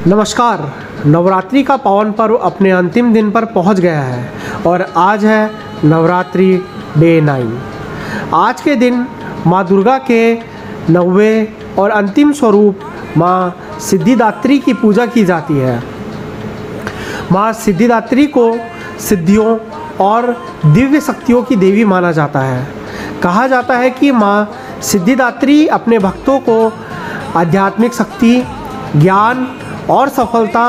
नमस्कार। नवरात्रि का पावन पर्व अपने अंतिम दिन पर पहुंच गया है और आज है नवरात्रि डे 9। आज के दिन माँ दुर्गा के 9वें और अंतिम स्वरूप माँ सिद्धिदात्री की पूजा की जाती है। माँ सिद्धिदात्री को सिद्धियों और दिव्य शक्तियों की देवी माना जाता है। कहा जाता है कि माँ सिद्धिदात्री अपने भक्तों को आध्यात्मिक शक्ति, ज्ञान और सफलता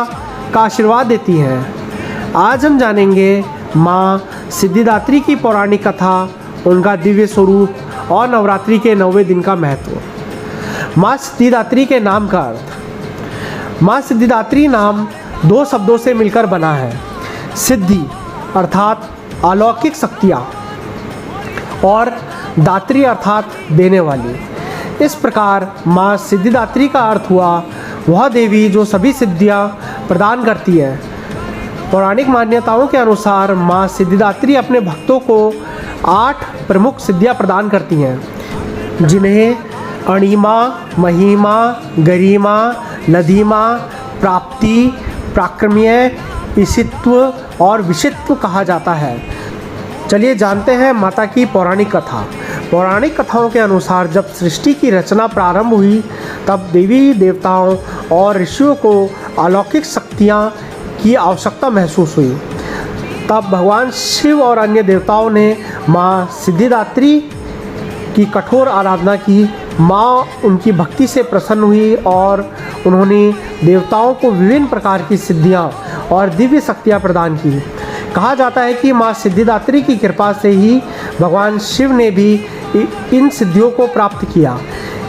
का आशीर्वाद देती हैं। आज हम जानेंगे माँ सिद्धिदात्री की पौराणिक कथा, उनका दिव्य स्वरूप और नवरात्रि के 9वें दिन का महत्व। माँ सिद्धिदात्री के नाम का अर्थ। माँ सिद्धिदात्री नाम दो शब्दों से मिलकर बना है। सिद्धि अर्थात अलौकिक शक्तियाँ और दात्री अर्थात देने वाली। इस प्रकार माँ सिद्धिदात्री का अर्थ हुआ वह देवी जो सभी सिद्धियाँ प्रदान करती है। पौराणिक मान्यताओं के अनुसार माँ सिद्धिदात्री अपने भक्तों को 8 प्रमुख सिद्धियाँ प्रदान करती हैं, जिन्हें अणिमा, महिमा, गरिमा, लधिमा, प्राप्ति, प्राक्रम्य, ईशित्व और विशित्व कहा जाता है। चलिए जानते हैं माता की पौराणिक कथा। पौराणिक कथाओं के अनुसार जब सृष्टि की रचना प्रारंभ हुई तब देवी देवताओं और ऋषियों को अलौकिक शक्तियाँ की आवश्यकता महसूस हुई। तब भगवान शिव और अन्य देवताओं ने माँ सिद्धिदात्री की कठोर आराधना की। माँ उनकी भक्ति से प्रसन्न हुई और उन्होंने देवताओं को विभिन्न प्रकार की सिद्धियाँ और दिव्य शक्तियाँ प्रदान की। कहा जाता है कि माँ सिद्धिदात्री की कृपा से ही भगवान शिव ने भी इन सिद्धियों को प्राप्त किया।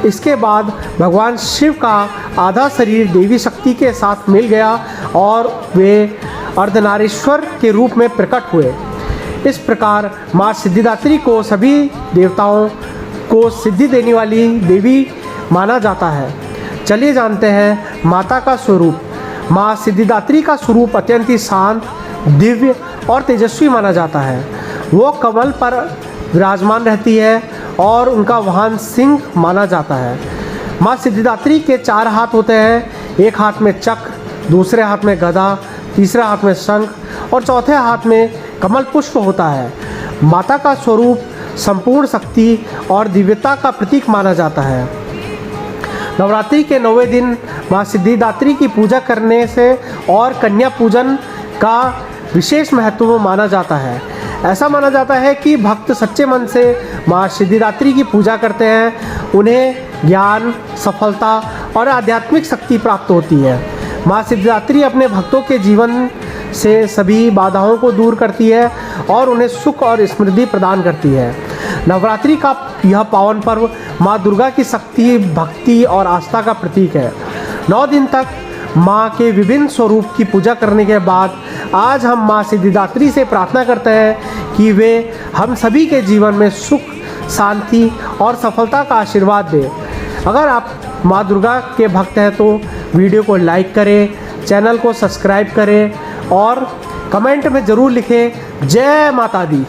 इसके बाद भगवान शिव का आधा शरीर देवी शक्ति के साथ मिल गया और वे अर्धनारीश्वर के रूप में प्रकट हुए। इस प्रकार माँ सिद्धिदात्री को सभी देवताओं को सिद्धि देने वाली देवी माना जाता है। चलिए जानते हैं माता का स्वरूप। माँ सिद्धिदात्री का स्वरूप अत्यंत ही शांत, दिव्य और तेजस्वी माना जाता है। वो कमल पर विराजमान रहती है और उनका वाहन सिंह माना जाता है। माँ सिद्धिदात्री के 4 हाथ होते हैं। एक हाथ में चक्र, दूसरे हाथ में गदा, तीसरे हाथ में शंख और चौथे हाथ में कमल पुष्प होता है। माता का स्वरूप संपूर्ण शक्ति और दिव्यता का प्रतीक माना जाता है। नवरात्रि के 9वें दिन माँ सिद्धिदात्री की पूजा करने से और कन्या पूजन का विशेष महत्व माना जाता है। ऐसा माना जाता है कि भक्त सच्चे मन से माँ सिद्धिदात्री की पूजा करते हैं, उन्हें ज्ञान, सफलता और आध्यात्मिक शक्ति प्राप्त होती है। माँ सिद्धिदात्री अपने भक्तों के जीवन से सभी बाधाओं को दूर करती है और उन्हें सुख और समृद्धि प्रदान करती है। नवरात्रि का यह पावन पर्व माँ दुर्गा की शक्ति, भक्ति और आस्था का प्रतीक है। 9 दिन तक माँ के विभिन्न स्वरूप की पूजा करने के बाद आज हम माँ सिद्धिदात्री से प्रार्थना करते हैं कि वे हम सभी के जीवन में सुख, शांति और सफलता का आशीर्वाद दें। अगर आप माँ दुर्गा के भक्त हैं तो वीडियो को लाइक करें, चैनल को सब्सक्राइब करें और कमेंट में ज़रूर लिखें जय माता दी।